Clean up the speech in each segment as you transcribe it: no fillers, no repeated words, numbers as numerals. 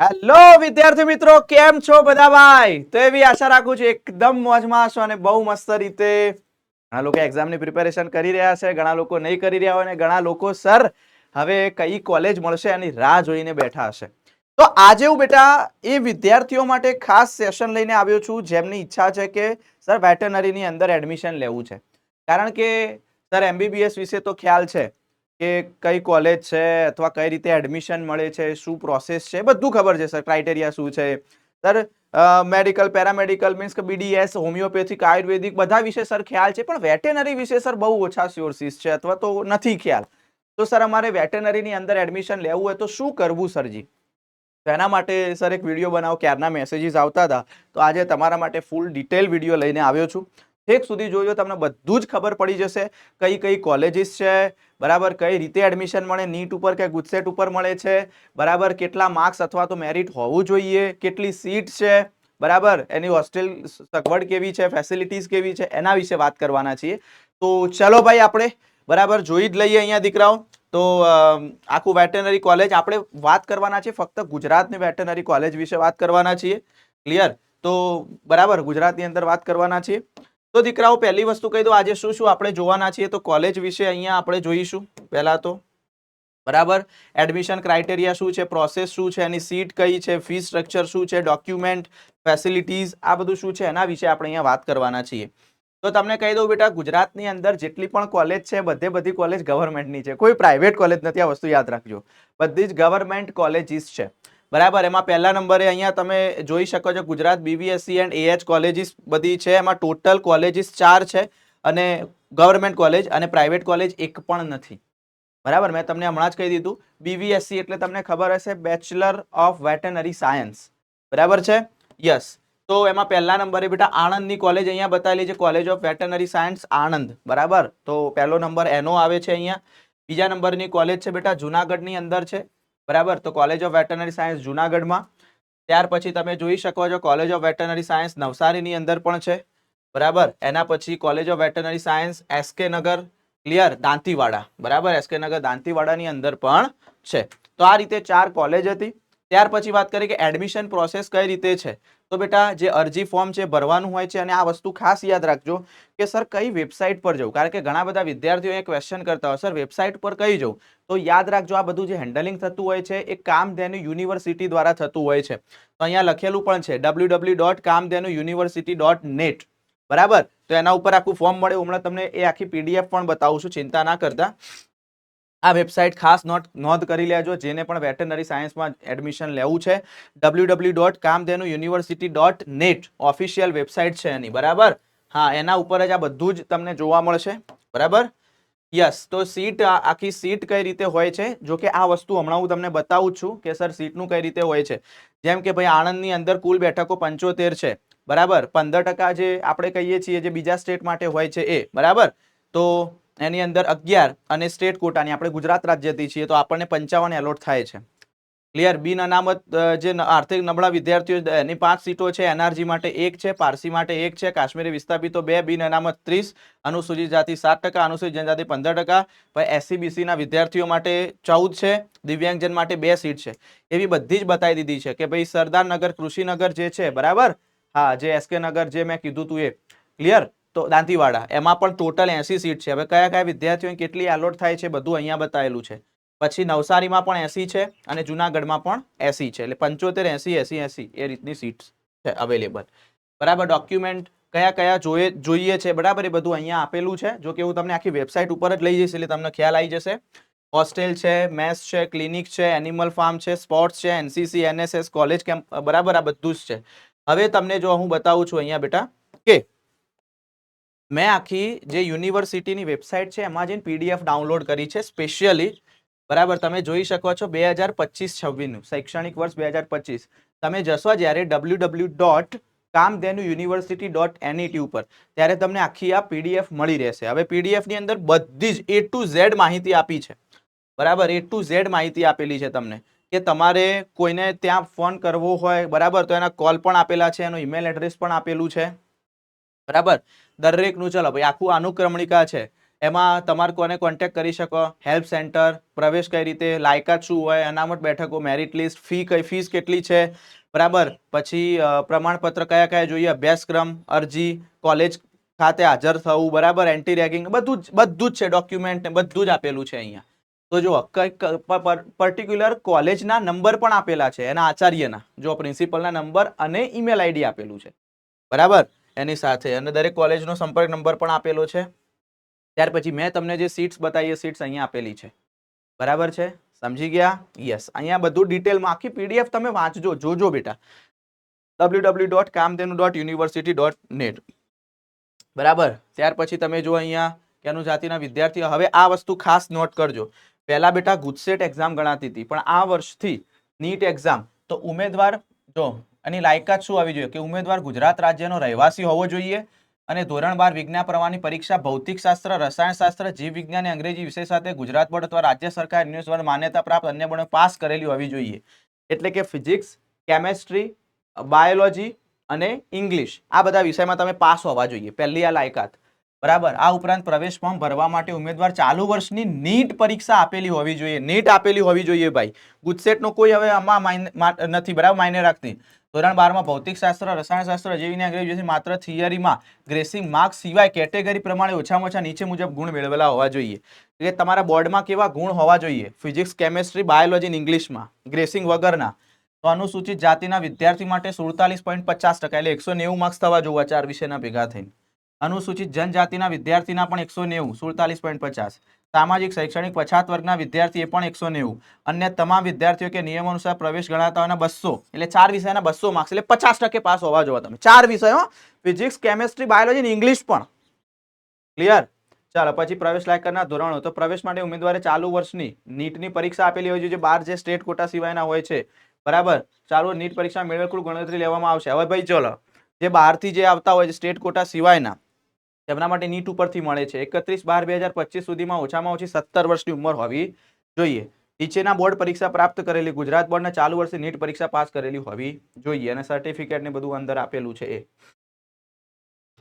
Hello વિદ્યાર્થી મિત્રો, કેમ છો બધા ભાઈ? તો એવી આશા રાખું છું એકદમ મોજમાં હશો અને બહુ મસ્ત રીતે ઘણા લોકો એક્ઝામની પ્રિપેરેશન કરી રહ્યા છે, ઘણા લોકો નહીં કરી રહ્યા હોય અને ઘણા લોકો સર હવે કઈ કોલેજ મળશે એની રાહ જોઈને બેઠા હશે. તો આજે હું બેટા એ વિદ્યાર્થીઓ માટે ખાસ સેશન લઈને આવ્યો છું જેમની ઈચ્છા છે કે સર વેટરનરીની અંદર એડમિશન લેવું છે. કારણ કે સર એમબીબીએસ વિશે તો ખ્યાલ છે કે કઈ કોલેજ છે અથવા કઈ રીતે એડમિશન મળે છે, શું પ્રોસેસ છે, બધું ખબર છે સર. ક્રાઇટેરિયા શું છે સર, મેડિકલ, પેરામેડિકલ મીન્સ કે બીડીએસ, હોમિયોપેથિક, આયુર્વેદિક બધા વિશે સર ખ્યાલ છે, પણ વેટેનરી વિશે સર બહુ ઓછા સોર્સિસ છે અથવા તો નથી ખ્યાલ. તો સર અમારે વેટેનરીની અંદર એડમિશન લેવું હોય તો શું કરવું સરજી? તો એના માટે સર એક વિડીયો બનાવો, ક્યારના મેસેજીસ આવતા હતા, તો આજે તમારા માટે ફૂલ ડિટેલ વિડીયો લઈને આવ્યો છું. ઠેક સુધી જોજો, તમને બધું જ ખબર પડી જશે કઈ કઈ કોલેજીસ છે, બરાબર, કઈ રીતે એડમિશન મળે, નીટ ઉપર કે ગુજસેટ ઉપર મળે છે, બરાબર, કેટલા માર્ક્સ અથવા તો મેરિટ હોવું જોઈએ, કેટલી સીટ છે, બરાબર, એની હોસ્ટેલ સગવડ કેવી છે, ફેસિલિટીઝ કેવી છે, એના વિશે વાત કરવાના છીએ. તો ચલો ભાઈ, આપણે બરાબર જોઈ જ લઈએ અહીંયા દીકરાઓ. તો આખું વેટરનરી કોલેજ આપણે વાત કરવાના છે, ફક્ત ગુજરાતની વેટરનરી કોલેજ વિશે વાત કરવાના છીએ. ક્લિયર? તો બરાબર, ગુજરાતની અંદર વાત કરવાના છીએ. તો દીકરાઓ પહેલી વસ્તુ કહી દો, આજે શું શું આપણે જોવાના છીએ. તો કોલેજ વિશે અહીંયા આપણે જોઈશું પહેલા તો, બરાબર, એડમિશન ક્રાઇટેરિયા શું છે, પ્રોસેસ શું છે, એની સીટ કઈ છે, ફી સ્ટ્રક્ચર શું છે, ડોક્યુમેન્ટ, ફેસિલિટીઝ, આ બધું શું છે એના વિશે આપણે અહીંયા વાત કરવાના છીએ. તો તમને કહી દઉં બેટા, ગુજરાતની અંદર જેટલી પણ કોલેજ છે બધી કોલેજ ગવર્મેન્ટની છે, કોઈ પ્રાઇવેટ કોલેજ નથી. આ વસ્તુ યાદ રાખજો, બધી જ ગવર્મેન્ટ કોલેજીસ છે, બરાબર. એમાં પહેલા નંબરે અહીંયા તમે જોઈ શકો છો ગુજરાત બીવીએસસી એન્ડ એએચ કોલેજીસ બધી છે. એમાં ટોટલ કોલેજીસ 4 છે અને ગવર્મેન્ટ કોલેજ અને પ્રાઇવેટ કોલેજ એક પણ નથી, બરાબર. મેં તમને હમણાં જ કહી દીધું, બીવીએસસી એટલે તમને ખબર હશે, બેચલર ઓફ વેટરનરી સાયન્સ, બરાબર છે. યસ. તો એમાં પહેલા નંબરે બેટા આણંદની કોલેજ અહીંયા બતાવેલી છે, college of veterinary science Anand, બરાબર. તો પહેલો નંબર એનો આવે છે અહીંયા. બીજા નંબરની કોલેજ છે બેટા જુનાગઢની અંદર છે, બરાબર. તો કોલેજ ઓફ વેટરનરી સાયન્સ જુનાગઢમાં. ત્યાર પછી તમે જોઈ શકો છો કોલેજ ઓફ વેટરનરી સાયન્સ નવસારીની અંદર પણ છે, બરાબર. એના પછી college of veterinary science SK Nagar, clear, Dantiwada, બરાબર, એસકે નગર દાંતીવાડાની અંદર પણ છે. તો આ રીતે 4 કોલેજ હતી. ત્યાર પછી વાત કરીએ કે એડમિશન પ્રોસેસ કઈ રીતે છે. તો બેટા જે અરજી ફોર્મ છે ભરવાનું હોય છે, અને આ વસ્તુ ખાસ યાદ રાખજો કે સર કઈ વેબસાઇટ પર જવું, કારણ કે ઘણા બધા વિદ્યાર્થીઓ એ ક્વેશ્ચન કરતા હોય સર વેબસાઇટ પર કઈ જવું. તો યાદ રાખજો, આ બધું જે હેન્ડલિંગ થતું હોય છે એ કામધેનુ યુનિવર્સિટી દ્વારા થતું હોય છે. તો અહીંયા લખેલું પણ છે www.kamdhenuuniversity.net, બરાબર. તો એના ઉપર આખું ફોર્મ મળે. હમણાં તમને એ આખી પીડીએફ પણ બતાવું છું, ચિંતા ના કરતા. આ વેબસાઇટ ખાસ નોંધ કરી લેજો, જેને પણ વેટરનરી સાયન્સમાં એડમિશન લેવું છે. www.kamdhenuuniversity.net ઓફિશિયલ વેબસાઇટ છે એની, બરાબર. હા, એના ઉપર જ આ બધું જ તમને જોવા મળશે, બરાબર. યસ. તો સીટ, આખી સીટ કઈ રીતે હોય છે, જો કે આ વસ્તુ હમણાં હું તમને બતાવું છું કે સર સીટનું કઈ રીતે હોય છે. જેમ કે ભાઈ આણંદની અંદર કુલ બેઠકો 75 છે, બરાબર. 15% જે આપણે કહીએ છીએ જે બીજા સ્ટેટ માટે હોય છે એ, બરાબર. તો એની અંદર 11 અને સ્ટેટ કોટાની, આપણે ગુજરાત રાજ્યથી છીએ તો આપણને 55 એલોટ થાય છે. ક્લિયર? બિન અનામત જે આર્થિક નબળા વિદ્યાર્થીઓ એની 5 સીટો છે, એનઆરજી માટે 1 છે, પારસી માટે 1 છે, કાશ્મીરી વિસ્થાપિતો 2, બિન અનામત 30, અનુસૂચિત જાતિ 7%, અનુસૂચિત જનજાતિ 15%, પછી એસસીબીસી ના વિદ્યાર્થીઓ માટે 14 છે, દિવ્યાંગજન માટે 2 સીટ છે. એવી બધી જ બતાવી દીધી છે કે ભાઈ સરદારનગર, કૃષિનગર જે છે, બરાબર, હા, જે એસકે નગર જે મેં કીધું તું એ, ક્લિયર. તો દાંતીવાડા એમાં પણ ટોટલ 80 સીટ છે. હવે કયા કયા વિદ્યાર્થીઓને કેટલી એલોટ થાય છે બધું અહીંયા બતાવેલું છે. પછી નવસારીમાં પણ 80 છે અને જુનાગઢમાં પણ 80 છે, એટલે 75, 80, 80, 80 એ રીતની સીટ છે અવેલેબલ, બરાબર. ડોક્યુમેન્ટ કયા કયા જોઈએ છે, બરાબર, એ બધું અહીંયા આપેલું છે. જો કે હું તમને આખી વેબસાઇટ ઉપર જ લઈ જઈશ એટલે તમને ખ્યાલ આવી જશે. હોસ્ટેલ છે, મેસ છે, ક્લિનિક છે, એનિમલ ફાર્મ છે, સ્પોર્ટ્સ છે, એનસીસી, એનએસએસ, કોલેજ કેમ્પ, બરાબર, આ બધું જ છે. હવે તમને જો હું બતાવું છું અહીંયા બેટા કે મેં આખી જે યુનિવર્સિટીની વેબસાઇટ છે એમાં જઈને પીડીએફ ડાઉનલોડ કરી છે સ્પેશિયલી, બરાબર. તમે જોઈ શકો છો 2025-26 શૈક્ષણિક વર્ષ 2025. તમે જશો જ્યારે www.kamdhenuuniversity.net ઉપર, ત્યારે તમને આખી આ પીડીએફ મળી રહેશે. હવે પીડીએફ ની અંદર બધી જ A to Z માહિતી આપી છે, બરાબર. A to Z માહિતી આપેલી છે તમને, કે તમારે કોઈને ત્યાં ફોન કરવો હોય, બરાબર, તો એના કોલ પણ આપેલા છે, એનું ઈમેલ એડ્રેસ પણ આપેલું છે, બરાબર. દરેકનું ચલો ભાઈ આખું અનુક્રમણિકા છે. એમાં તમારે કોને કોન્ટેક્ટ કરી શકો, હેલ્પ સેન્ટર, પ્રવેશ કઈ રીતે, લાયકાત શું હોય, અનામત બેઠકો, મેરિટ લિસ્ટ, ફીસ કેટલી છે, બરાબર. પછી પ્રમાણપત્ર કયા કયા જોઈએ, અભ્યાસક્રમ, અરજી, કોલેજ ખાતે હાજર થવું, બરાબર, એન્ટી રેગિંગ, બધું જ છે, ડોક્યુમેન્ટ ને બધું જ આપેલું છે અહીંયા. તો જો પર્ટિક્યુલર કોલેજના નંબર પણ આપેલા છે, એના આચાર્યના, જો પ્રિન્સિપલના નંબર અને ઈમેલ આઈડી આપેલું છે, બરાબર, એની સાથે, અને દરેક કોલેજનો સંપર્ક નંબર પણ આપેલો છે. ત્યાર પછી મેં તમને જે સીટ્સ બતાવી, એ સીટ્સ અહીંયા આપેલી છે, બરાબર છે, સમજી ગયા? યસ, અહીંયા બધું ડિટેલમાં આખી પીડીએફ તમે વાંચજો, જોજો બેટા. www.kamdenu.university.net, બરાબર. ત્યાર પછી તમે જો અહીંયા કેનું જાતિના વિદ્યાર્થીઓ, હવે આ વસ્તુ ખાસ નોટ કરજો. પહેલા બેટા ગુજસેટ એક્ઝામ ગણાતી હતી, પણ આ વર્ષથી નીટ એક્ઝામ, તો ઉમેદવાર જો એની લાયકાત શું આવી જોઈએ કે ઉમેદવાર ગુજરાત રાજ્યનો રહેવાસી હોવો જોઈએ અને ધોરણ 12 વિજ્ઞાન પ્રવાહની પરીક્ષા ભૌતિકશાસ્ત્ર, રસાયણશાસ્ત્ર, જીવ વિજ્ઞાન અને અંગ્રેજી વિષય સાથે ગુજરાત બોર્ડ અથવા રાજ્ય સરકાર યુનિવર્સિટી માન્યતા પ્રાપ્ત અન્ય બોર્ડ પાસ કરેલી હોવી જોઈએ. એટલે કે ફિઝિક્સ, કેમેસ્ટ્રી, બાયોલોજી અને ઇંગ્લિશ, આ બધા વિષયમાં તમે પાસ હોવા જોઈએ, પહેલી આ લાયકાત, બરાબર. આ ઉપરાંત પ્રવેશ ફોર્મ ભરવા માટે ઉમેદવાર ચાલુ વર્ષની નીટ પરીક્ષા આપેલી હોવી જોઈએ, નીટ આપેલી હોવી જોઈએ ભાઈ. ગુજસેટનો કોઈ હવે આમાં નથી, બરાબર, માયને રાખતી. ધોરણ 12 ભૌતિકશાસ્ત્ર, રસાયણશાસ્ત્ર, જીવ અંગ્રેજી માત્ર થિયરીમાં ગ્રેસિંગ માર્ક્સ સિવાય કેટેગરી પ્રમાણે ઓછામાં ઓછા નીચે મુજબ ગુણ મેળવેલા હોવા જોઈએ. એટલે તમારા બોર્ડમાં કેવા ગુણ હોવા જોઈએ, ફિઝિક્સ, કેમેસ્ટ્રી, બાયોલોજી, ઇંગ્લિશમાં ગ્રેસિંગ વગરના. તો અનુસૂચિત જાતિના વિદ્યાર્થી માટે 47.50%, એટલે 190 માર્ક્સ થવા જોવા 4 વિષયના ભેગા થઈને. અનુસૂચિત જનજાતિના વિદ્યાર્થીના પણ 190, 47.50. સામાજિક શૈક્ષણિક પછાત વર્ગના વિદ્યાર્થી એ પણ 190. અન્ય તમામ વિદ્યાર્થીઓ કે નિયમ અનુસાર પ્રવેશ ગણાતા હોય 200, એટલે 4 વિષયના 200 માર્ક્સ, એટલે 50% પાસ હોવા જોવા તમે. 4 વિષયો, ફિઝિક્સ, કેમેસ્ટ્રી, બાયોલોજી અને ઇંગ્લિશ પણ. ક્લિયર? ચાલો, પછી પ્રવેશ લાયકાતના ધોરણો. તો પ્રવેશ માટે ઉમેદવારે ચાલુ વર્ષની નીટની પરીક્ષા આપેલી હોય છે, જે 12 જે સ્ટેટ કોટા સિવાયના હોય છે, બરાબર. ચાલુ નીટ પરીક્ષા મેળવેલ કુલ ગણતરી લેવામાં આવશે. હવે ભાઈ ચલો, જે બહારથી જે આવતા હોય છે સ્ટેટ કોટા સિવાયના, તેમના માટે નીટ ઉપરથી મળે છે. 31/12/2025 સુધીમાં ઓછામાં ઓછી 17 વર્ષની ઉંમર હોવી જોઈએ. નીચેના બોર્ડ પરીક્ષા પ્રાપ્ત કરેલી, ગુજરાત બોર્ડના ચાલુ વર્ષે નીટ પરીક્ષા પાસ કરેલી હોવી જોઈએ, અને સર્ટિફિકેટ ને બધું અંદર આપેલું છે એ,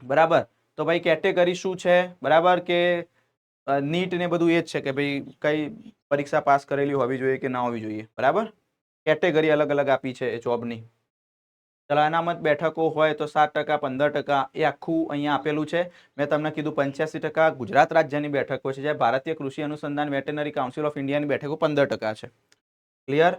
બરાબર. તો ભાઈ કેટેગરી શું છે, બરાબર, કે નીટ ને બધું એ જ છે કે ભાઈ કઈ પરીક્ષા પાસ કરેલી હોવી જોઈએ કે ના હોવી જોઈએ, બરાબર. કેટેગરી અલગ અલગ આપી છે જોબની. ચલો, અનામત બેઠકો હોય તો 7%, 15%, એ આખું અહીંયા આપેલું છે. મેં તમને કીધું 85% ગુજરાત રાજ્યની બેઠકો છે, જ્યારે ભારતીય કૃષિ અનુસંધાન વેટેનરી કાઉન્સિલ ઓફ ઇન્ડિયાની બેઠકો 15% છે. ક્લિયર?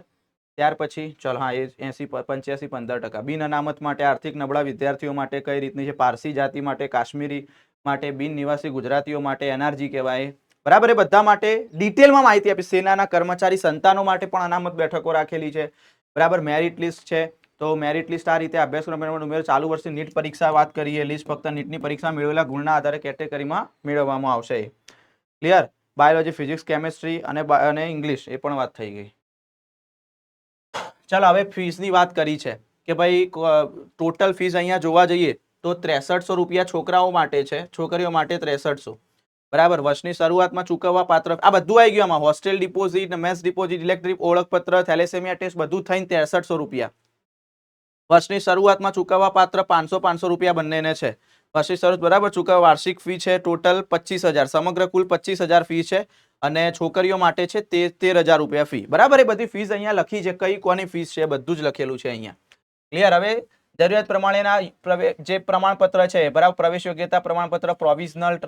ત્યાર પછી ચલો, હા, એ 85-15%. બિન અનામત માટે આર્થિક નબળા વિદ્યાર્થીઓ માટે કઈ રીતની છે, પારસી જાતિ માટે, કાશ્મીરી માટે, બિન નિવાસી ગુજરાતીઓ માટે એનઆરજી કહેવાય, બરાબર. એ બધા માટે ડિટેલમાં માહિતી આપી. સેનાના કર્મચારી સંતાનો માટે પણ અનામત બેઠકો રાખેલી છે, બરાબર. મેરિટ લિસ્ટ છે, તો મેરિટ લિસ્ટ આ રીતે અભ્યાસક્રમ ઉમેરો ચાલુ વર્ષની નીટ પરીક્ષા વાત કરીએ. લિસ્ટ ફક્ત નીટની પરીક્ષા મેળવેલા ગુણના આધારે કેટેગરીમાં મેળવવામાં આવશે. ક્લિયર? બાયોલોજી, ફિઝિક્સ, કેમેસ્ટ્રી અને ઇંગ્લિશ, એ પણ વાત થઈ ગઈ. ચાલો, હવે ફીસની વાત કરી છે કે ભાઈ ટોટલ ફીસ અહીંયા જોવા જઈએ તો 6300 રૂપિયા છોકરાઓ માટે છે, છોકરીઓ માટે 6300, બરાબર. વર્ષની શરૂઆતમાં ચૂકવવા પાત્ર આ બધું આવી ગયું આમાં, હોસ્ટેલ ડિપોઝિટ, મેસ ડિપોઝિટ, ઇલેક્ટ્રિક ઓળખપત્ર, થેલેસેમિયા ટેસ્ટ, બધું થઈને 6300 રૂપિયા. વર્ષની શરૂઆતમાં ચૂકવવા પાત્ર 500 રૂપિયા બંનેને છે. વર્ષની શરૂઆત, બરાબર. ચૂકવવા વાર્ષિક ફી છે ટોટલ 25000, સમગ્ર કુલ 25000 ફી છે. અને છોકરીઓ માટે છે 13000 રૂપિયા ફી, બરાબર. એ બધી ફીસ અહીંયા લખી છે, કઈ કોની ફીસ છે બધું જ લખેલું છે અહીંયા. ક્લિયર? હવે જરૂરિયાત પ્રમાણેના જે પ્રમાણપત્ર છે, બરાબર, પ્રવેશ યોગ્યતા પ્રમાણપત્ર, પ્રોવિઝનલ,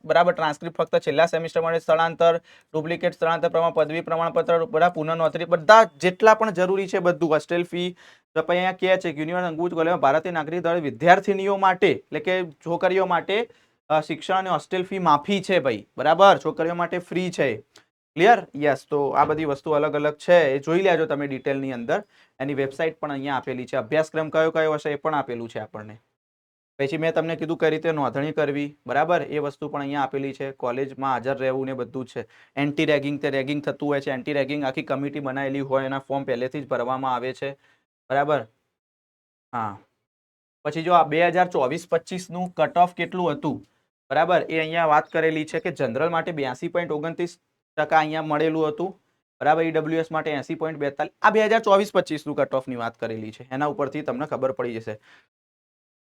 બરાબર, ટ્રાન્સક્રિપ્ટ ફક્ત છેલ્લા સેમિસ્ટર માટે, સ્થળાંતર, ડુપ્લિકેટ સ્થળાંતર પ્રમાણ, પદવી પ્રમાણપત્ર, બરાબર, પુનઃનોંધણી, બધા જેટલા પણ જરૂરી છે બધું. હોસ્ટેલ ફી તો અહીંયા કહે છે કે યુનિવર્સિટી અંગુજ કોલેજમાં ભારતીય નાગરિક દ્વારા વિદ્યાર્થીનીઓ માટે, એટલે કે છોકરીઓ માટે શિક્ષણ અને હોસ્ટેલ ફી માફી છે ભાઈ, બરાબર. છોકરીઓ માટે ફ્રી છે. ક્લિયર? યસ. તો આ બધી વસ્તુ અલગ અલગ છે, એ જોઈ લેજો તમે ડિટેલની અંદર. એની વેબસાઇટ પણ અહીંયા આપેલી છે. અભ્યાસક્રમ કયો કયો હશે એ પણ આપેલું છે આપણને. પછી મેં તમને કીધું કઈ રીતે નોંધણી કરવી, બરાબર, એ વસ્તુ પણ અહીંયા આપેલી છે. કોલેજમાં હાજર રહેવું ને બધું છે. એન્ટી રેગિંગ, તે રેગિંગ થતું હોય છે, એન્ટી રેગિંગ આખી કમિટી બનાવેલી હોય, એના ફોર્મ પહેલેથી જ ભરવામાં આવે છે, બરાબર. હા, પછી જો આ 2024-25 નું કટ ઓફ કેટલું હતું, બરાબર, એ અહીંયા વાત કરેલી છે કે જનરલ માટે 82.29% અહીંયા મળેલું હતું, બરાબર. ઈડબ્લ્યુએસ માટે 80.42. આ 2024-25 નું કટ ઓફ ની વાત કરેલી છે, એના ઉપરથી તમને ખબર પડી જશે.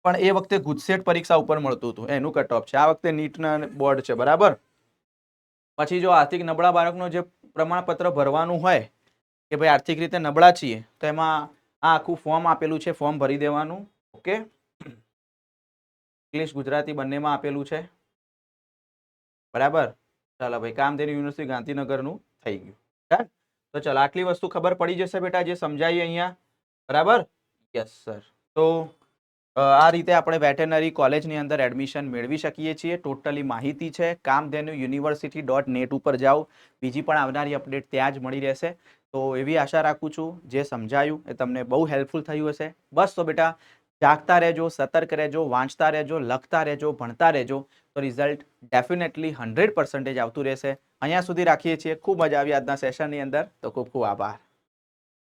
પણ એ વખતે ગુજસેટ પરીક્ષા ઉપર મળતું હતું, એનું કટ ઓફ છે. આ વખતે નીટના બોર્ડ છે, બરાબર. પછી જો આર્થિક નબળા બાળકનો જે પ્રમાણપત્ર ભરવાનું હોય કે ભાઈ આર્થિક રીતે નબળા છીએ તો એમાં આ આખું ફોર્મ આપેલું છે, ફોર્મ ભરી દેવાનું. ઓકે, ઇંગ્લિશ ગુજરાતી બંનેમાં આપેલું છે. બરાબર, ચાલો ભાઈ, કામધેનુ યુનિવર્સિટી ગાંધીનગરનું થઈ ગયું. ડન. તો ચાલો આટલી વસ્તુ ખબર પડી જશે બેટા, જે સમજાવી અહીંયા. બરાબર, યસ સર. તો આ રીતે આપણે વેટેનરી કોલેજની અંદર એડમિશન મેળવી શકીએ છીએ. ટોટલી માહિતી છે કામધેનુ યુનિવર્સિટી.net ઉપર જાઓ, બીજી પણ આવનારી અપડેટ ત્યાં જ મળી રહેશે. તો એવી આશા રાખું છું જે સમજાયું એ તમને બહુ હેલ્પફુલ થયું હશે. બસ તો બેટા જાગતા રહેજો, સતર્ક રહેજો, વાંચતા રહેજો, લખતા રહેજો, ભણતા રહેજો, તો રિઝલ્ટ ડેફિનેટલી 100% આવતું રહેશે. અહીંયા સુધી રાખીએ છીએ. ખૂબ મજા આવી આજના સેશનની અંદર, તો ખૂબ ખૂબ આભાર.